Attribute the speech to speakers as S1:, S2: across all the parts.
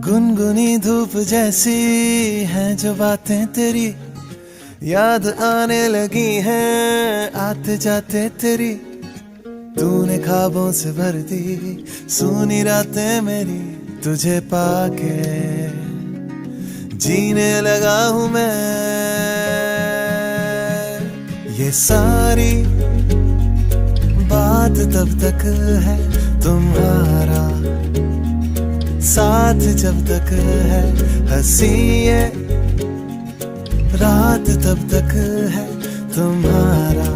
S1: गुनगुनी धूप जैसी हैं जो बातें तेरी, याद आने लगी हैं आते जाते तेरी। तूने ख्वाबों से भर दी सूनी रातें मेरी, तुझे पाके जीने लगा हूं मैं। ये सारी बात तब तक है तुम्हारा साथ जब तक है, हंसी ये रात तब तक है तुम्हारा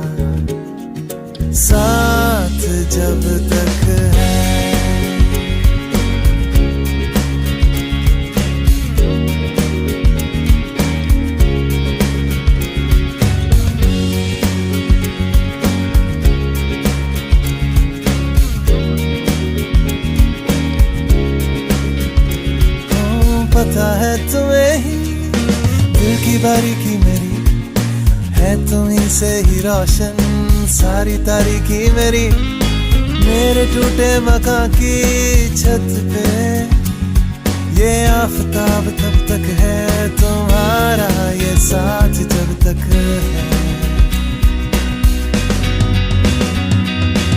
S1: साथ जब तक है। पता है तुम्हें ही दिल की बारीकी मेरी है, तुम्हीं से ही रोशन सारी तारीकी मेरी। मेरे टूटे मकान की छत पे ये आफताब तब तक है तुम्हारा, ये साथ जब तक है।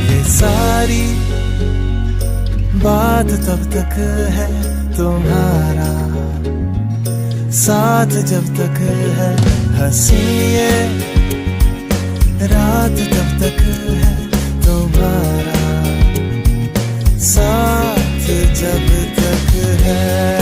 S1: ये सारी बात तब तक है तुम्हारा साथ जब तक है, हंसी ये रात तब तक है तुम्हारा साथ जब तक है।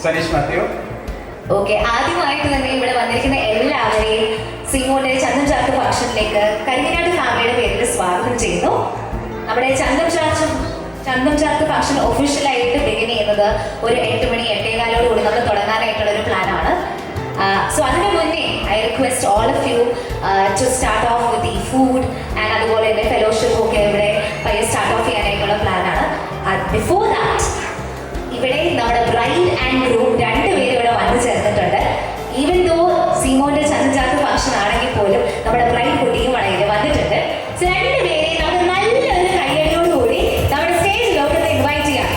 S2: സനീഷ് മാത്യു.
S3: ഓക്കെ, ആദ്യമായിട്ട് തന്നെ ഇവിടെ വന്നിരിക്കുന്ന എല്ലാവരെയും സീമോന്റെ ചന്ദം ചാർത്ത് ഫംഗ്ഷനിലേക്ക് കരിങ്ങനാട് ഫാമിലിയുടെ പേരിൽ സ്വാഗതം ചെയ്യുന്നു. നമ്മുടെ ചന്ദം ചാർത്ത് ഫംഗ്ഷൻ ഒഫീഷ്യലായിട്ട് ബിഗിൻ ചെയ്യുന്നത് ഒരു 8 മണി 8:15 കൂടി നമ്മൾ തുടങ്ങാനായിട്ടുള്ള ഒരു പ്ലാനാണ്. സോ അതിന് മുന്നേ I request all of you to start off with the food and അതുപോലെ തന്നെ ഫെലോഷിപ്പ് ഒക്കെ ഇവിടെ പയ്യെ സ്റ്റാർട്ട് ഓഫ് ചെയ്യാനായിട്ടുള്ള പ്ലാനാണ്. ബിഫോർ ദാറ്റ് ഇവിടെ നമ്മുടെ ബ്രൈഡ് ആൻഡ് ഗ്രൂം രണ്ടുപേരും ഇവിടെ വന്നു ചേർന്നിട്ടുണ്ട്. ഈവൻ ദോ സീമോന്റെ ചന്ദ്രചാർത്ത് ഫംഗ്ഷൻ ആണെങ്കിൽ പോലും നമ്മുടെ ബ്രൈഡ് കുട്ടിയും ഇവിടെ വന്നിട്ടുണ്ട്. സോ രണ്ടുപേരെയും നമുക്ക് നല്ലൊരു കയ്യടിയോടുകൂടി നമ്മുടെ സ്റ്റേജിലോട്ട് ഇൻവൈറ്റ് ചെയ്യാം.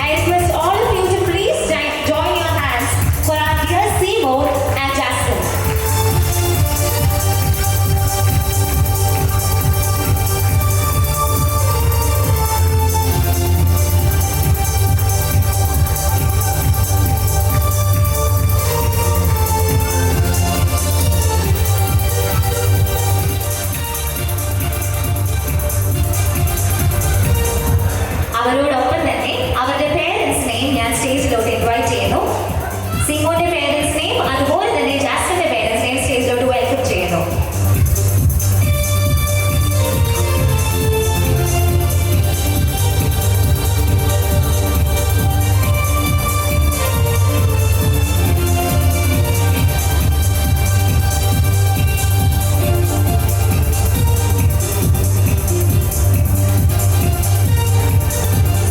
S3: I request all of you to please join your hands for our dear Seymour and Jasmine. അവരോടൊപ്പം തന്നെ അവരുടെ പേരൻസിനെയും ഞാൻ സ്റ്റേജിലോട്ട് ഇൻവൈറ്റ് ചെയ്യുന്നു. സീമോന്റെ പേരൻസിനെയും അതുപോലെ തന്നെ ജാസ്മിന്റെ പേരൻസിനെയും സ്റ്റേജിലോട്ട് വെൽക്കം ചെയ്യുന്നു.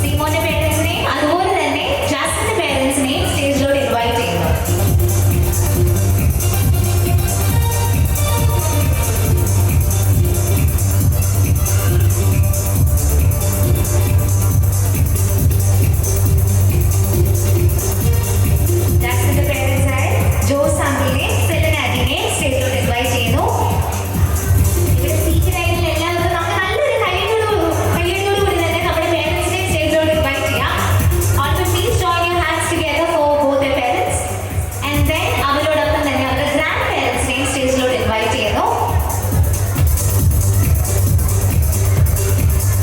S3: സീമോന്റെ പേരൻസിനെയും അതുപോലെ തന്നെ ജാസ്മിന്റെ പേരൻസിനെയും സ്റ്റേജിലോട്ട് ഇൻവൈറ്റ് ചെയ്യുന്നു. ജാസ്മിന്റെ പേരൻസായ ജോസ് അങ്കിളിനെയും സെലനാറ്റിനെയും സ്റ്റേജിലോട്ട് ഇൻവൈറ്റ് ചെയ്യുന്നു. ഇവിടെ സീറ്റ് ലൈനിൽ എല്ലാവർക്കും നമുക്ക് നല്ലൊരു കയ്യടിയോടുകൂടി തന്നെ നമ്മുടെ പേരൻസിനെ സ്റ്റേജിലോട്ട് ഇൻവൈറ്റ് ചെയ്യാം. Also please join your hands together for both the parents and then അവരോടൊപ്പം തന്നെ അവരുടെ ഗ്രാൻഡ് പേരൻസിനെയും സ്റ്റേജിലോട്ട് ഇൻവൈറ്റ് ചെയ്യുന്നു.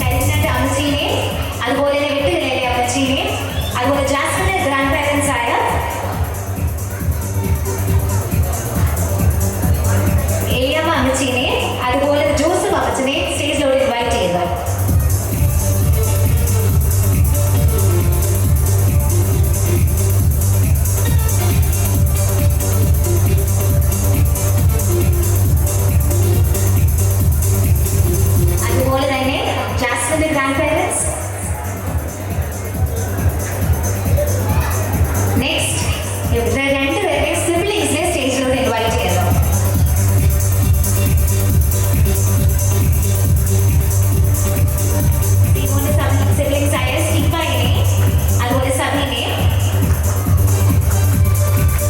S3: കരിനാട്ട് അമ്മച്ചീനെയും അതുപോലെ തന്നെ വെട്ടുകലയിലെ അമ്മച്ചീനെയും അതുപോലെ ജാസ്മിന്റെ ഗ്രാൻഡ് പേരൻസ് ആയ ഏയമ്മ അമ്മച്ചീനെയും അതുപോലെ ജോസഫ് അമ്മച്ചനെയും സ്റ്റേജിലോട്ട് ഇൻവൈറ്റ് ചെയ്യുന്നു. അതുപോലെ തന്നെ ജാസ്മിന്റെ ഗ്രാൻഡ് പേരൻസ്. നെക്സ്റ്റ് ഇവിടെ രണ്ടുപേരുടെ സിബ്ലിങ്സിനെ സ്റ്റേജിലോട്ട് ഇൻവൈറ്റ് ചെയ്യുന്നു. സീമോന്റെ സിബ്ലിങ്സ് ആയ സ്റ്റീഫായിനെയും അതുപോലെ സബീനെയും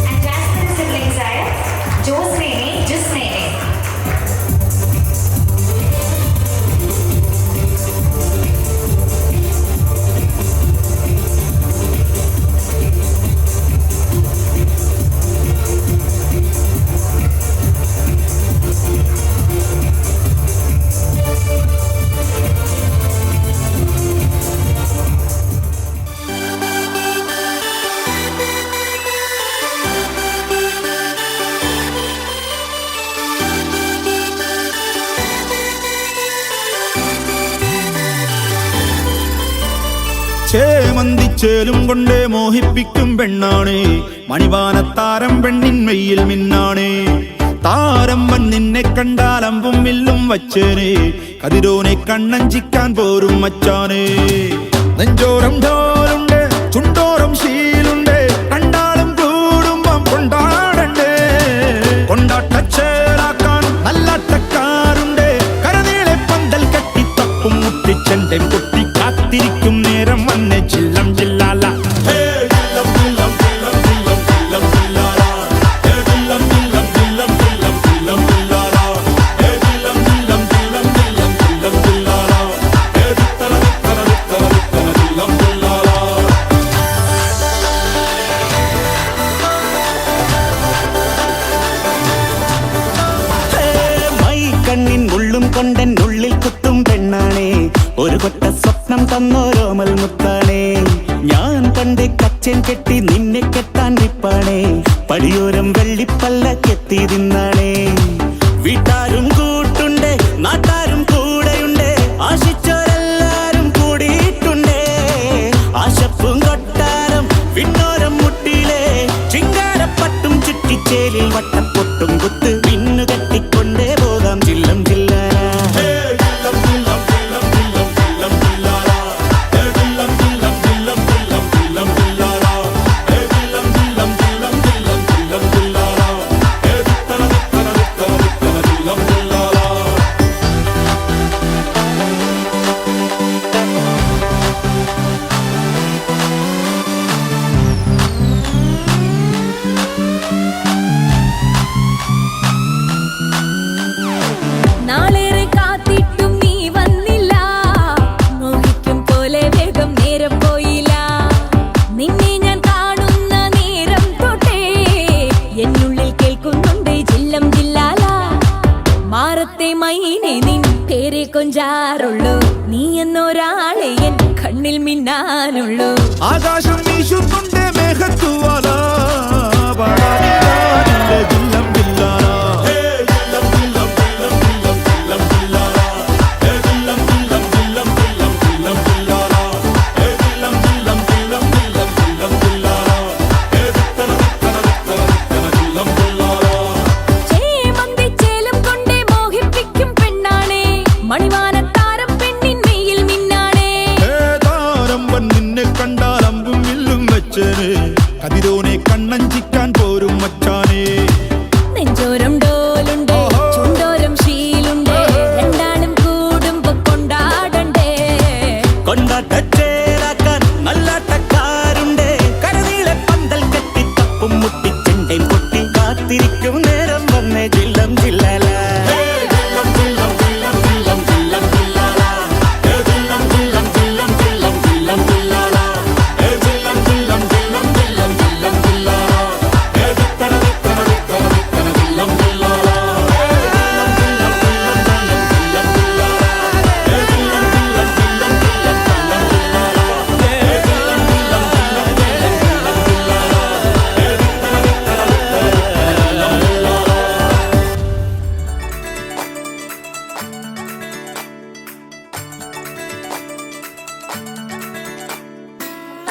S3: ആൻഡ് ജാസ്മിന്റെ സിബ്ലിങ്സ് ആയ ജോസ്നെയും ജിസ്നെയും.
S4: ചേമന്തിച്ചേലും കൊണ്ടേ മോഹിപ്പിക്കും പെണ്ണാണേ, മണിവാനത്താരം പെണ്ണിന്മയിൽ മിന്നാണേ. താരം വൻ നിന്നെ കണ്ടാൽ അമ്പും വില്ലും വച്ചേനെ, കതിരോനെ കണ്ണഞ്ചിക്കാൻ പോരും മച്ചാനേ. നെഞ്ചോരം ഢോലുണ്ട്, ചുണ്ടോരം ശീലുണ്ട്, കണ്ടാലും കൂടുമ്പം കൊണ്ടാടണ്ടേ. കൊണ്ടാട്ടച്ചേലാക്കാൻ നല്ലാട്ടക്കാരുണ്ട്, കരനീളെ പന്തൽ കെട്ടി തപ്പും മുട്ടിച്ചെന്റെ പൊട്ടി കാത്തിരിക്കും നേരം വന്നെ ചില്ലം ചില്ലാല. കണ്ണിൻ ഉള്ളും കൊണ്ടൻ ഉള്ളിൽ കുത്തും പെണ്ണാണേ, ഒരു കൊട്ട സ്വപ്നം തന്നോരോമൽ മുത്താണേ. ഞാൻ കണ്ട് കച്ചൻ കെട്ടി നിന്നെ കെട്ടാൻ
S2: ഒരാളെ എൻ കണ്ണിൽ മിന്നാനുള്ളൂ.
S4: ആകാശം വീശുന്നുണ്ട് മേഘത്തുവാല പാടാനില്ലാനില്ല ജില്ലം ജില്ലാല
S2: ചേമന്തിച്ചേലം കൊണ്ടേ മോഹിപ്പിക്കും പെണ്ണാണേ, മണിവാനത്താരം പെണ്ണിൻ മെയ്യിൽ മിന്നാണേ.
S4: താരമ്പൻ നിന്നെ കണ്ടാൽ അമ്പും വില്ലും വെച്ചേനെ, കതിരോനെ കണ്ണഞ്ചിക്കാൻ പോരും മച്ചാനേ.
S2: നെഞ്ചോരം ഡോലുണ്ട്, ചുണ്ടോരം ശീലുണ്ട്, രണ്ടാളും കൂടുമ്പോ കൊണ്ടാടണ്ടേ.
S5: കൊണ്ടാട്ടച്ചേരാക്കാൻ നല്ലാട്ടക്കാരുണ്ട്, കരനീളെ പന്തൽ കെട്ടി തപ്പും മുട്ടിച്ചെണ്ടയും പൊട്ടി കാത്തിരിക്കും നേരം വന്നേ ജില്ലം ജില്ലല.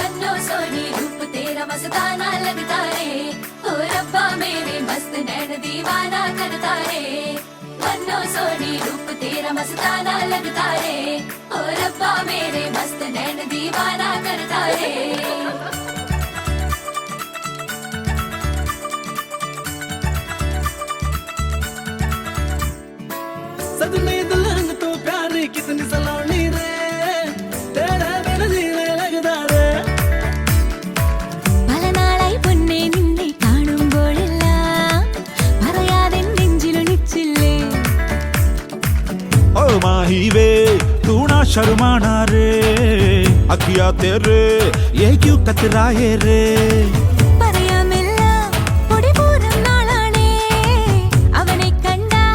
S2: अन्नो सोनी रूप तेरा मस्ताना लगता रे, ओ रब्बा मेरे मस्त नैन दीवाना करता रे. अन्नो सोनी रूप तेरा मस्ताना लगता रे, ओ रब्बा मेरे मस्त नैन दीवाना करता रे.
S1: सजने दुल्हन तो प्यारी कितनी सलोनी रे, तेरे बिन जीने लगता रे.
S2: പല നാളായി പൊന്നേ നിന്നെ കാണുമ്പോഴെല്ലാം പറയാതെ നെഞ്ചിലൊളിച്ചില്ലേ.
S4: ओ माही वे तू ना शर्माना रे, अखियां तेरे ये क्यों कतराए रे.
S2: പറയാമെല്ലാം പൊടിപൂരം നാളാണേ, അവനെ കണ്ടാ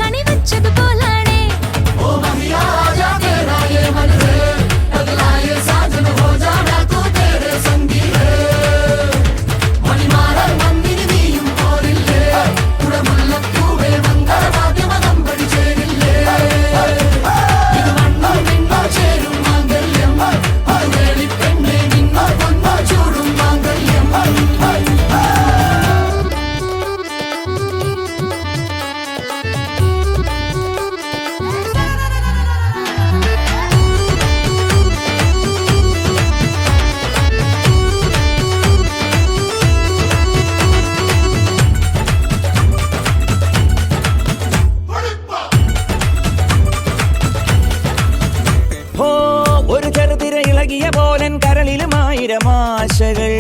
S2: കണി വച്ചതുപോലാണേ.
S5: ഹോ ഒരു ചെറുതിര ഇളകിയ പോലൻ കരളിലും ആയിരം ആശകൾ.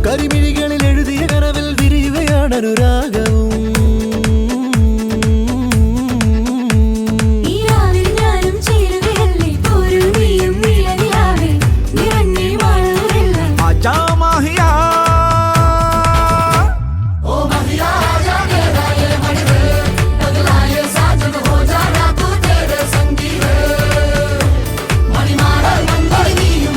S1: കരിമിഴികളിൽ എഴുതിയ കനവിൽ വിരിയുകയാണ് അനുരാഗവും.
S2: ഈ രാവിൽ ഞാനും ചേരുകയല്ലേ, പോരൂ നീയും നീലനിലാവേ, നിറഞ്ഞേ വാഴൂരെല്ലാം.
S4: आजा माहिया
S2: മണിമാറ മന്ദിരി നീയും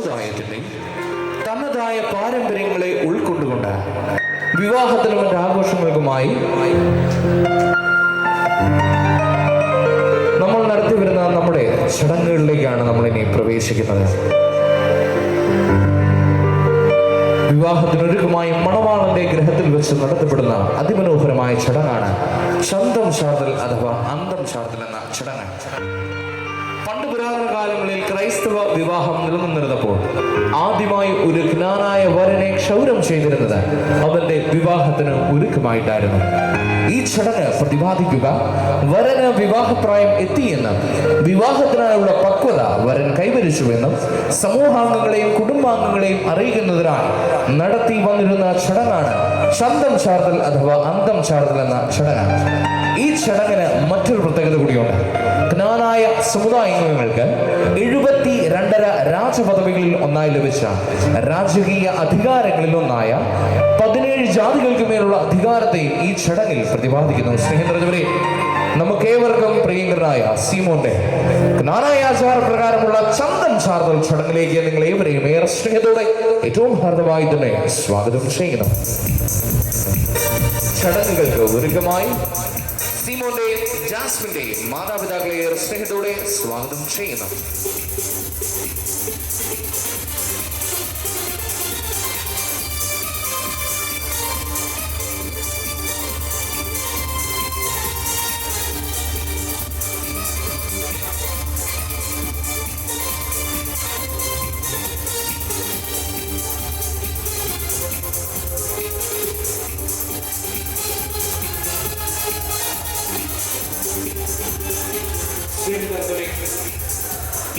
S6: സമുദായത്തിന്റെ തനതായ പാരമ്പര്യങ്ങളെ ഉൾക്കൊണ്ടുകൊണ്ട് വിവാഹത്തിലും മറ്റ് ആഘോഷങ്ങൾക്കുമായി നമ്മൾ നടത്തിവരുന്ന നമ്മുടെ ചടങ്ങുകളിലേക്കാണ് നമ്മൾ ഇനി പ്രവേശിക്കുന്നത്. വിവാഹത്തിനൊരുക്കമായി മണവാളന്റെ ഗൃഹത്തിൽ വെച്ച് നടത്തപ്പെടുന്ന അതിമനോഹരമായ ചടങ്ങാണ് ചന്തം ചാർത്തൽ അഥവാ അന്തം ചാർത്തൽ എന്ന ചടങ്ങ്. പണ്ട് പുരാതന കാലങ്ങളിൽ ക്രൈസ്തവ വിവാഹം നിലനിന്നിരുന്നപ്പോൾ ആദ്യമായി ഒരു ജ്ഞാനായ വരനെ ക്ഷൗരം ചെയ്തിരുന്നത് അവന്റെ വിവാഹത്തിന് ഒരുക്കമായിട്ടായിരുന്നു. ഈ ചടങ്ങ് പ്രതിപാദിക്കുക വരന് വിവാഹപ്രായം എത്തിയെന്നും വിവാഹത്തിനായുള്ള പക്വത വരൻ കൈവരിച്ചുവെന്നും സമൂഹാംഗങ്ങളെയും കുടുംബാംഗങ്ങളെയും അറിയിക്കുന്നതിനായി നടത്തി വന്നിരുന്ന ചടങ്ങാണ് ചന്തം ചാർത്തൽ അഥവാ അന്തം ചാർത്തൽ എന്ന ചടങ്ങ്. ഈ ചടങ്ങിന് മറ്റൊരു പ്രത്യേകത കൂടിയുണ്ട്. ജ്ഞാനായ സമുദായങ്ങൾക്ക് 72 രാജപദവികളിൽ ഒന്നായി ലഭിച്ച രാജകീയ അധികാരങ്ങളിൽ ഒന്നായ 17 ജാതികൾക്ക് മേലുള്ള അധികാരത്തെയും ഈ ചടങ്ങിൽ പ്രതിപാദിക്കുന്നു. സ്നേഹിതരെ, നമുക്കേവർക്കും പ്രിയങ്കരനായ സീമോന്റെ ജ്ഞാനായ ആചാരപ്രകാരമുള്ള ചന്തം ചാർത്തൽ ചടങ്ങിലേക്ക് നിങ്ങൾ ഏവരെയും ഏറെ സ്നേഹത്തോടെ ഏറ്റവും ഹാർദമായി തന്നെ സ്വാഗതം ചെയ്യുന്നു. ചടങ്ങുകൾക്ക് ഒരുക്കമായി സീമോന്റെയും ജാസ്മിന്റെയും മാതാപിതാക്കളെ ഏറെ സ്നേഹത്തോടെ സ്വാഗതം ചെയ്യുന്നു.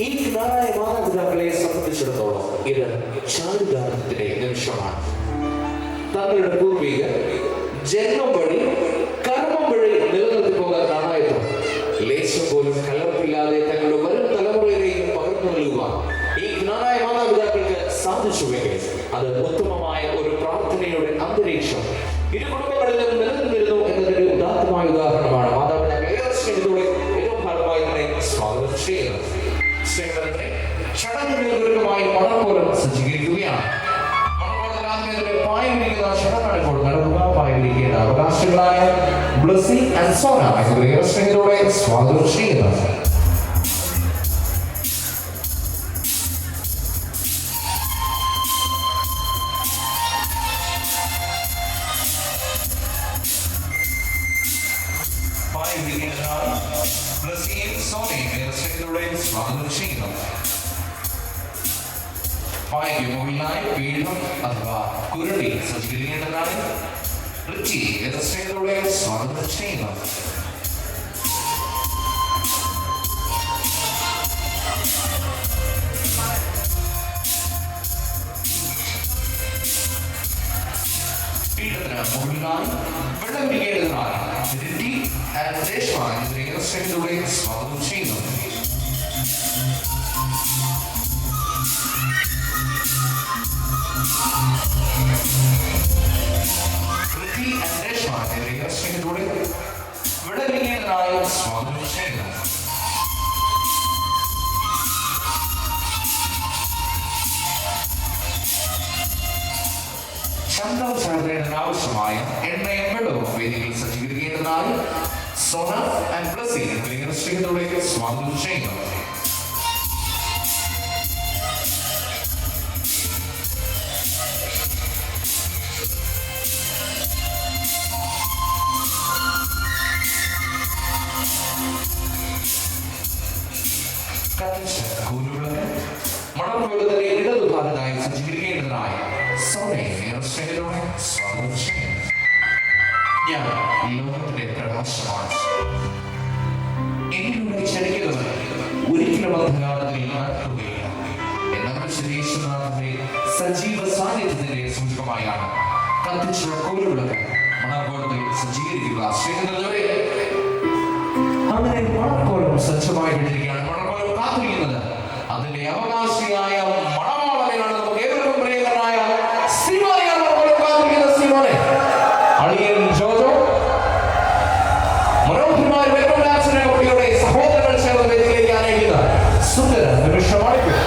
S6: ഈ ജ്ഞാനായ മാതാപിതാക്കളെ സംബന്ധിച്ചിടത്തോളം ഇത് ചാരുദാനത്തിന്റെ നിമിഷമാണ്. തങ്ങളുടെ പൂർവികർ ജന്മം വഴി കർമ്മം വഴി നിലനിർത്തി പോകാൻ കാണായതും ലേശം പോലും കലർപ്പില്ലാതെ തങ്ങളുടെ വരും തലമുറയിലേക്കും പകർന്നു നൽകുവാൻ ഈ ജ്ഞാനായ മാതാപിതാക്കൾക്ക് സാധിച്ചുവെങ്കിൽ അത് ഉത്തമമായ ഒരു പ്രാർത്ഥനയുടെ അന്തരീക്ഷം ഇരു കുടുംബങ്ങളിലും നിലനിന്നിരുന്നു എന്നതിന്റെ ഉദാത്തമായ ഉദാഹരണമാണ്. മാതാപിതാക്കളെ ഏറെ സ്നേഹത്തോടെ ഏറ്റവും ഭാഗമായി തന്നെ സ്വാഗതം ചെയ്യുന്നത്. ചടങ്ങുകൾക്കൊരുക്കമായി മണക്കോലം സജ്ജീകരിക്കുകയാണ്. പായവിരിക്കുന്ന ചടങ്ങാണ് ഇപ്പോൾ നടക്കുക. പായവിരിക്കേണ്ട അവകാശങ്ങളായ ബ്ലെസ്സി ആൻഡ് സോന ഏറെ സ്നേഹത്തോടെ സ്വാഗതം ചെയ്യുന്നത്. പീഠം അഥവാ കുരുടി സജ്ജീകരിക്കേണ്ടതാണ്. റിച്ചി സ്നേഹത്തോടെ സ്വാഗതം ചെയ്യുന്നു. പീഠത്തിന് മുകളിലായി വെള്ളം പിടിക്കേണ്ടതാണ്. റിറ്റി ആൻഡ് രേഷ്മ എന്നിവരെ സ്നേഹത്തോടെ സ്വാഗതം ചെയ്യുന്നു. സ്വാഗതം ചെയ്യുന്നു. ചന്തം ചാർത്തേണ്ടതിന് ആവശ്യമായ എണ്ണയും വെള്ളവും വേദികൾ സജ്ജീകരിക്കേണ്ടതായി സോന ആൻഡ് ബ്ലെസ്സി എന്നിവരെ സ്നേഹത്തോടെ സ്വാഗതം ചെയ്യുന്നു. മണൽവെള്ളത്തിന്റെ ഇടതുഭാഗത്തായി സജ്ജീകരിക്കേണ്ടതിനായി സോനയെ സ്നേഹത്തോടെ സ്വാഗതം ചെയ്യുന്നു. ഞാൻ ലോകത്തിന്റെ പ്രകാശമാണ്. എന്നിലൂടെ ചലിക്കുന്നത് ഒരിക്കലും അന്ധകാരത്തിൽ നടക്കുകയില്ല. എന്നാൽ ശരീരനാഥന്റെ സജീവ സാന്നിധ്യത്തിന്റെ സൂചകമായാണ് കത്തിച്ചുള്ള കോലുവിളക്ക് മണൽവെള്ളത്തിൽ സജ്ജീകരിക്കുക. സ്നേഹിതരെ, അങ്ങനെ മണൽക്കോലം സജ്ജമായി വിട്ടിരിക്കുകയാണ്. മണൽക്കോലം കാത്തിരിക്കുന്നത് അതിന്റെ അവകാശിയായ മണവാളനെയാണ്. നമുക്ക് ഏവർക്കും പ്രിയങ്കരനായ സീമോനെയാണ് മണൽക്കോലം കാത്തിരിക്കുന്നത്. സീമോനെ, അളിയൻ ജോജോ, മനോഹരമായ വെൽക്കം കുട്ടിയുടെ സഹോദരങ്ങൾ ചേർന്ന് വേദിയിലേക്ക് ആനയിക്കുന്ന സുന്ദര നിമിഷമാണിപ്പോൾ.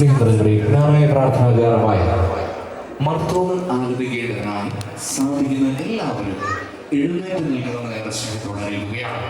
S6: സ്നേഹിതരെ, ജ്ഞാനമായ പ്രാർത്ഥനാകാരമായ മർത്തോമൻ ആലപിക്കേണ്ടതിനായി സാധിക്കുന്ന എല്ലാവരും എഴുന്നേറ്റ് നിൽക്കണമെന്ന് എന്ന സ്നേഹത്തോടെ അറിയുകയാണ്.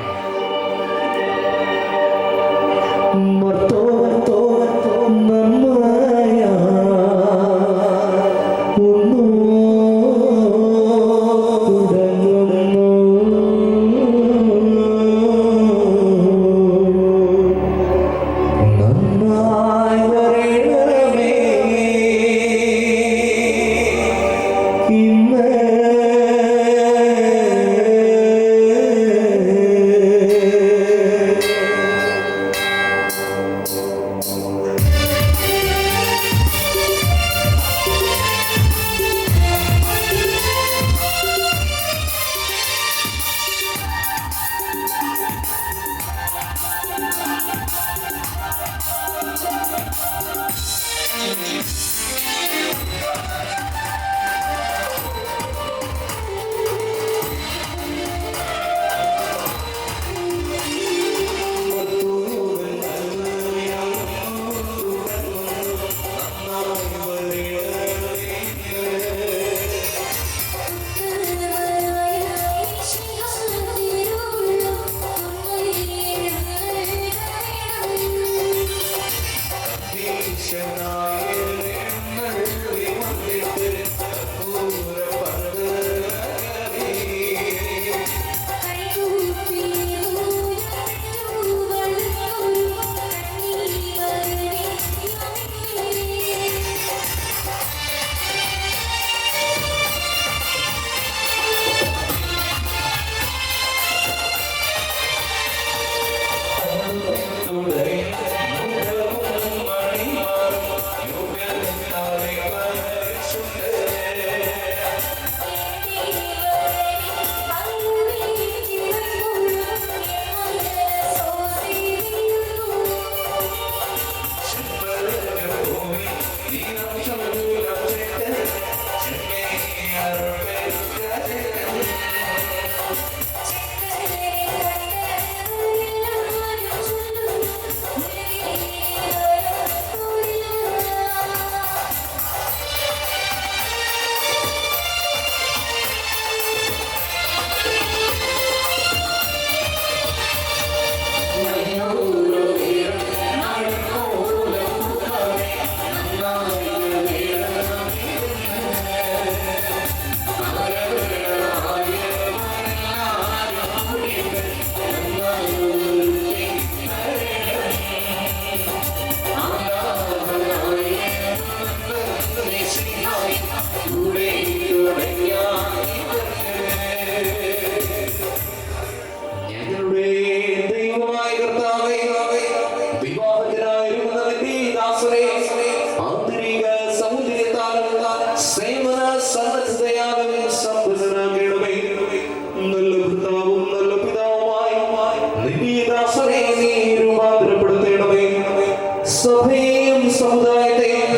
S6: സഭയെയും സമുദായത്തെയും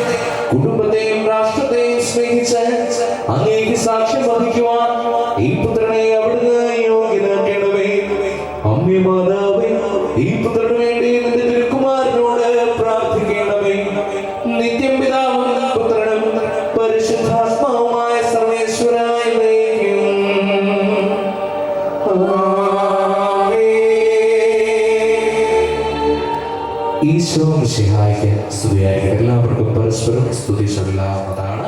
S6: കുടുംബത്തെയും രാഷ്ട്രത്തെയും സ്നേഹിച്ച് അങ്ങേക്ക് സാക്ഷ്യം വഹിക്കുവാൻ ഈ പുത്രനെ അവിടുന്ന് യോഗ്യനാക്കണമേ. അമ്മേ മാതാവേ, ഈ പുത്രന് വേണ്ടി നിന്റെ തിരുക്കുമാരനോട് പ്രാർത്ഥിക്കണമേ. നിത്യം പിതാവും പുത്രനും പരിശുദ്ധാത്മാവുമായ സർവേശ്വരായ ഈശോ മിശിഹായ്ക്ക് സ്തുതിയായിരിക്കട്ടെ. എല്ലാവർക്കും പരസ്പരം സ്തുതി ചൊല്ലാവുന്നതാണ്.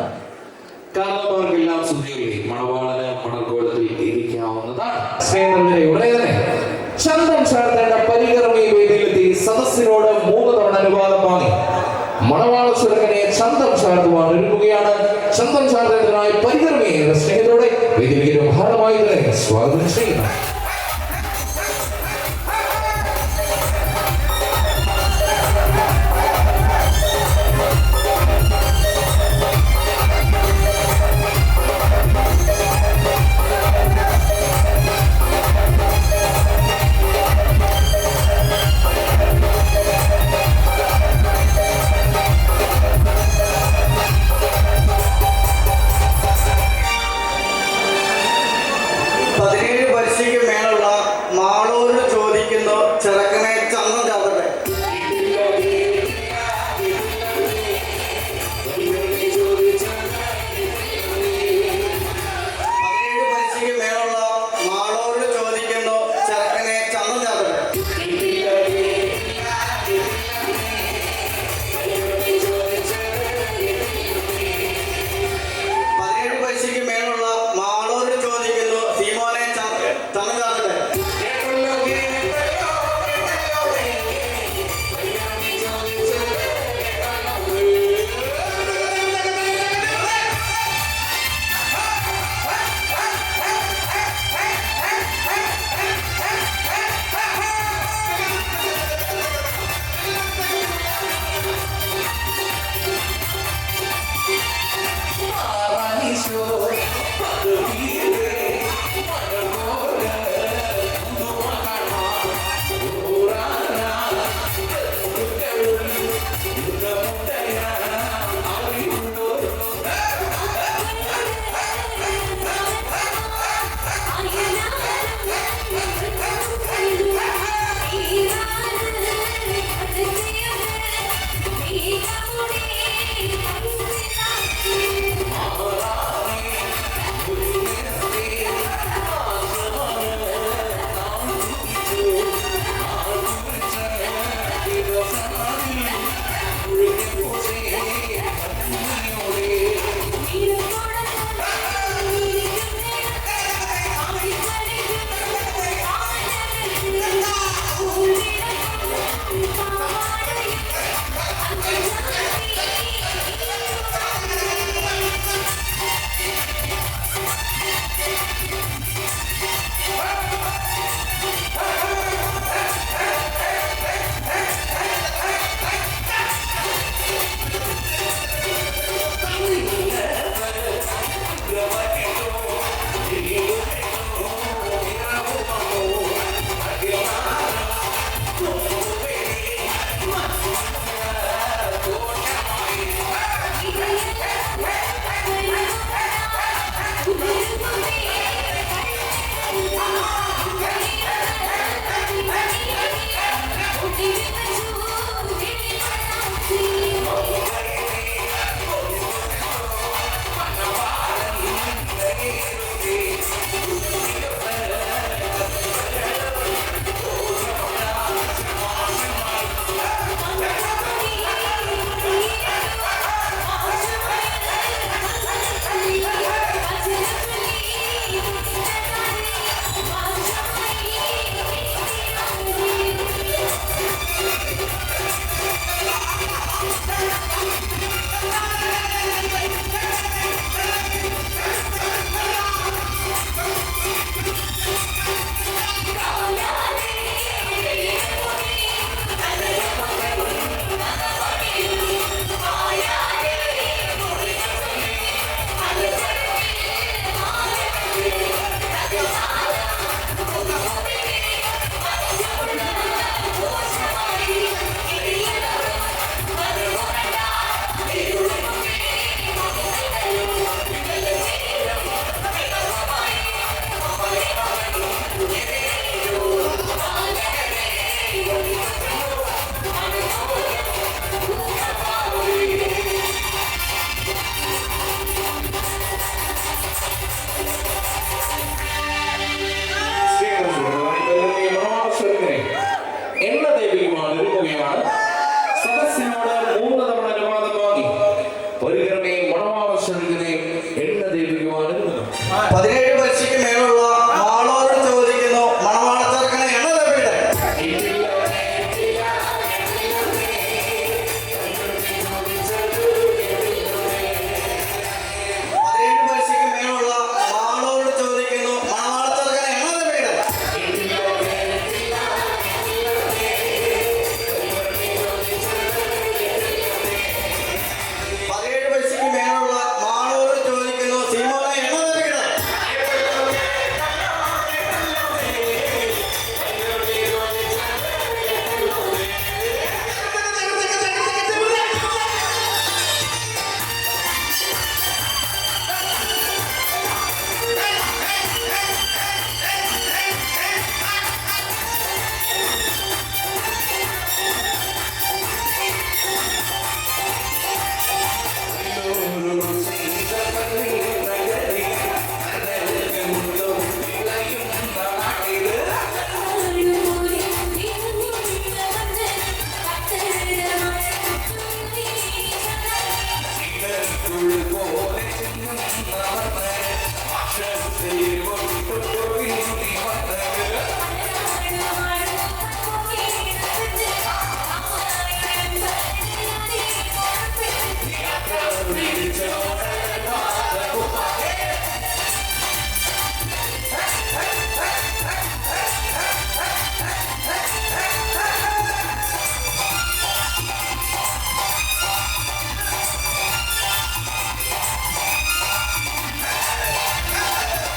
S6: കാരണവർക്കെല്ലാം സ്തുതികളെ മണവാളന് മണൽക്കോലത്തിൽ ഇരിക്കാവുന്നതാണ്. സ്നേഹിതരെ, ഉടനെ തന്നെ ചന്തം ചാർത്തേണ്ട പരികർമ്മി വേദിയിലെത്തി സദസ്സിനോട് 3 തവണ അനുവാദം വാങ്ങി മണവാള സുരകനെ ചന്തം ചാർത്തുവാൻ ഒരുങ്ങുകയാണ്. ചന്തം ചാർത്തേണ്ടതിനായി പരികർമ്മിയെ സ്നേഹിതരോടെ വേദിയിലേക്ക് ഭാരമായി തന്നെ സ്വാഗതം ചെയ്യുന്നു.
S7: വർഷിക്ക്
S6: എണ്ണ ദൈവികമാണെന്ന്
S7: 17 വർഷയ്ക്ക് മേലുള്ള ആളോട് ചോദിക്കുന്നു മണവാള ചെറുക്കനെ എണ്ണ ലഭിക്കട്ടെ. 17 വർഷയ്ക്ക് മേലുള്ള ആളോട് ചോദിക്കുന്നു മണവാള ചെറുക്കനെ എണ്ണ ലഭിക്കട്ടെ. 17 വർഷയ്ക്ക് മേലുള്ള ആളോട് ചോദിക്കുന്നു സീമോനെ എണ്ണ ലഭിക്കട്ടെ.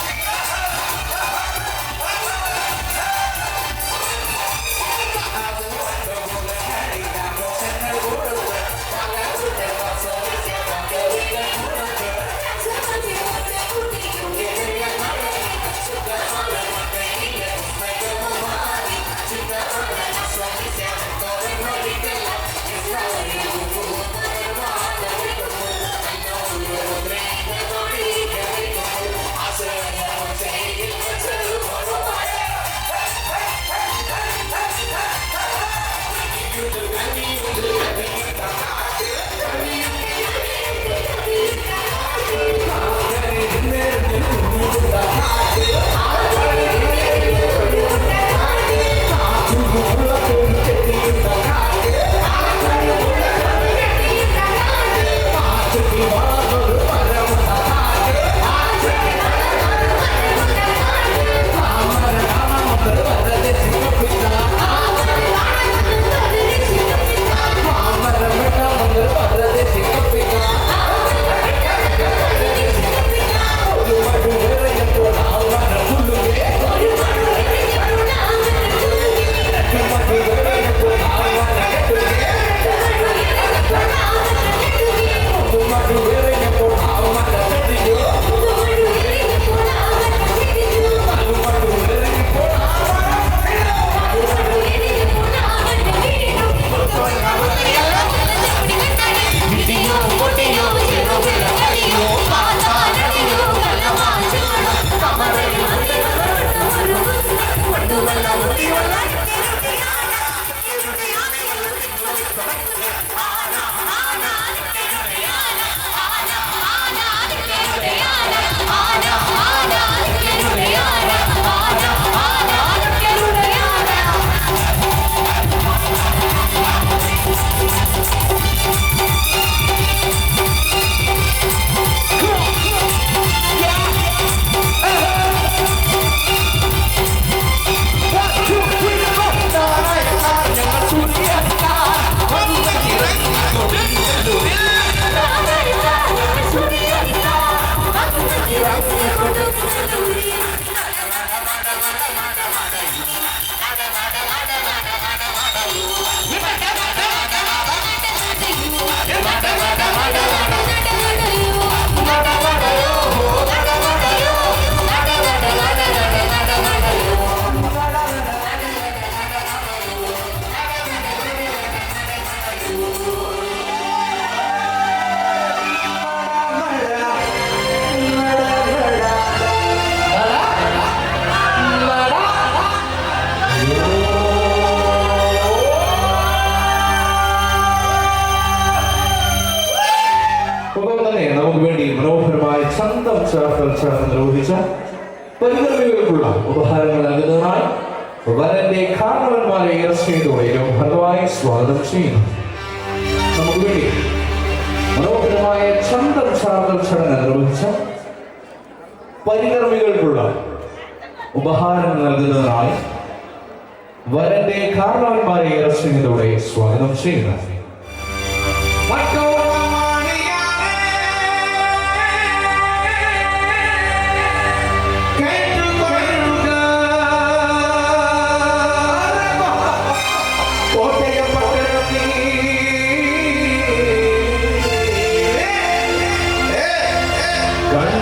S2: 17
S6: ചന്തം ചേർക്കൽ ചടങ്ങ് നിർവഹിച്ച പരികർമ്മികൾക്കുള്ള ഉപഹാരങ്ങൾ നൽകുന്നതിനായി വരന്റെ കാരണവന്മാരെ സ്നേഹത്തോടെയും ഭഗവാനെ സ്വാഗതം ചെയ്യുന്നു. നമുക്ക് വേണ്ടി മനോഹരമായ ചന്തം ചേർക്കൽ ചടങ്ങ് നിർവഹിച്ച പരികർമ്മികൾക്കുള്ള ഉപഹാരം നൽകുന്നതിനായി വരന്റെ കാരണവന്മാരെ സ്നേഹത്തോടെ സ്വാഗതം ചെയ്യുന്നു.
S4: കണ്ണു